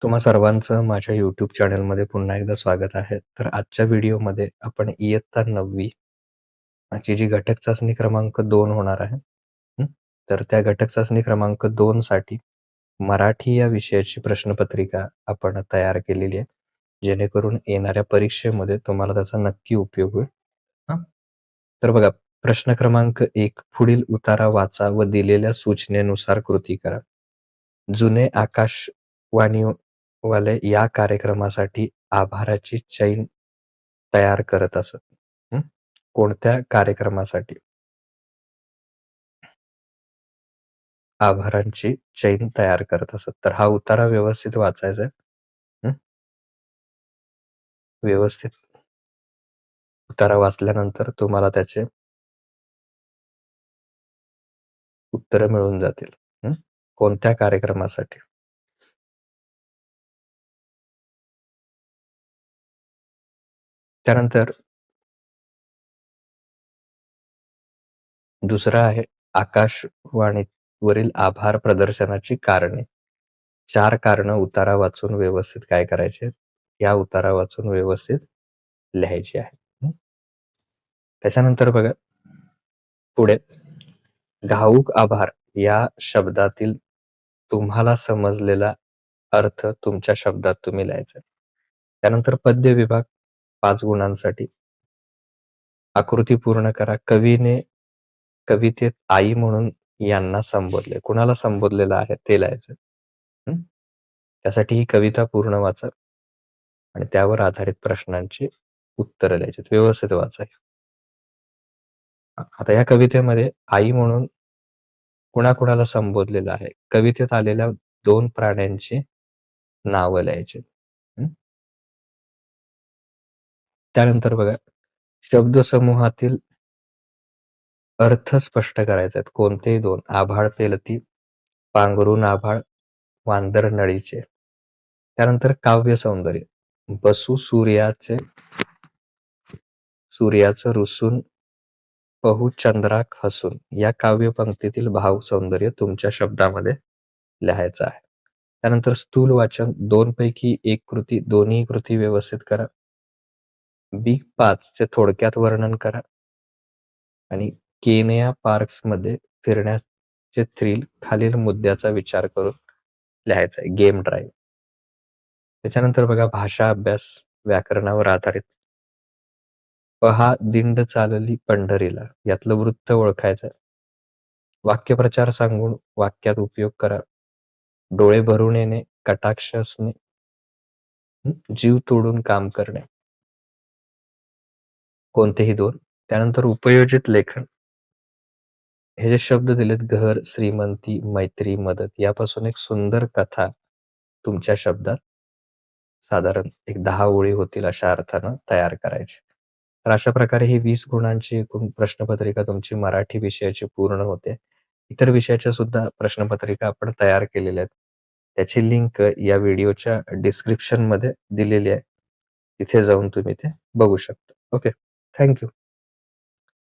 तुम्हा सर्वांचं माझ्या YouTube चॅनलमध्ये पुन्हा एकदा स्वागत आहे. तर आजच्या व्हिडिओमध्ये आपण इयत्ता 9वी ची जी घटक चाचणी क्रमांक 2 होणार आहे. हं. तर त्या घटक चाचणी क्रमांक 2 साठी मराठी या विषयाची प्रश्नपत्रिका आपण तयार केलेली आहे. जेणेकरून येणाऱ्या परीक्षेमध्ये तुम्हाला त्याचा नक्की उपयोग होईल. हां. तर बघा, प्रश्न क्रमांक 1, पुढील उतारा वाचा व दिलेल्या सूचनेनुसार कृती करा. जुने आकाशवाणीवाले या कार्यक्रमासाठी आभाराची चैन तयार करत असत. हं. कोणत्या कार्यक्रमासाठी आभारांची चैन तयार करत असत? तर हा उतारा व्यवस्थित वाचायचा आहे. हं. व्यवस्थित उतारा वाचल्यानंतर तुम्हाला त्याचे उत्तरं मिळून जातील. हं. कोणत्या कार्यक्रमासाठी? त्यानंतर दुसरं आहे आकाशवाणीवरील आभार प्रदर्शनाची कारणे. 4 कारणं उतारा वाचून व्यवस्थित काय करायचे? या उतारा वाचून व्यवस्थित लिहायची आहे. हं. त्याच्यानंतर बघा, पुढे घाऊक आभार या शब्दातील तुम्हाला समजलेला अर्थ तुमच्या शब्दात तुम्ही लिहायचा आहे. त्यानंतर पद्य विभाग 5 गुणांसाठी आकृती पूर्ण करा. कवितेत आई म्हणून यांना संबोधले. कुणाला संबोधलेलं आहे ते लिहायचं. हं. त्यासाठी ही कविता पूर्ण वाचा आणि त्यावर आधारित प्रश्नांची उत्तरं लिहायची. व्यवस्थित वाचायची. आता या कवितेमध्ये आई म्हणून कुणाकुणाला संबोधलेलं आहे? कवितेत आलेल्या 2 प्राण्यांची नावं लिहायची. हं. त्यानंतर बघा, शब्दसमूहातील अर्थ स्पष्ट करायचे आहेत. कोणतेही 2? आभाळ पेलती, पांघरून आभाळ, वांदर नळीचे. त्यानंतर काव्य सौंदर्य. बसू सूर्याचं रुसून पहू चंद्राक हसून या काव्यपंक्तीतील भावसौंदर्य तुमच्या शब्दामध्ये लिहायचं आहे. त्यानंतर स्थूल वाचन 2 पैकी 1 कृती, दोन्ही कृती व्यवस्थित करा. बिग 5 चे थोडक्यात वर्णन करा आणि केनिया पार्क्समध्ये फिरण्याचे थ्रिल खालील मुद्द्याचा विचार करून लिहायचं आहे. Game drive. त्याच्यानंतर बघा, भाषा अभ्यास व्याकरणावर आधारित. पहा दिंड चालली पंढरीला यातलं वृत्त ओळखायचं. वाक्यप्रचार सांगून वाक्यात उपयोग करा. डोळे भरून येणे, कटाक्ष असणे, जीव तोडून काम करणे. कोणतेही 2. त्यानंतर उपयोजित लेखन. हे जे शब्द दिलेत घर, श्रीमंती, मैत्री, मदत यापासून एक सुंदर कथा तुमच्या शब्दात साधारण एक 10 ओळी होतील अशा अर्थानं तयार करायची. तर अशा प्रकारे ही 20 गुणांची एकूण प्रश्नपत्रिका तुमची मराठी विषयाची पूर्ण होते. इतर विषयाच्या सुद्धा प्रश्नपत्रिका आपण तयार केलेल्या आहेत. त्याची लिंक या व्हिडिओच्या डिस्क्रिप्शनमध्ये दिलेली आहे. तिथे जाऊन तुम्ही ते बघू शकता. ओके. थँक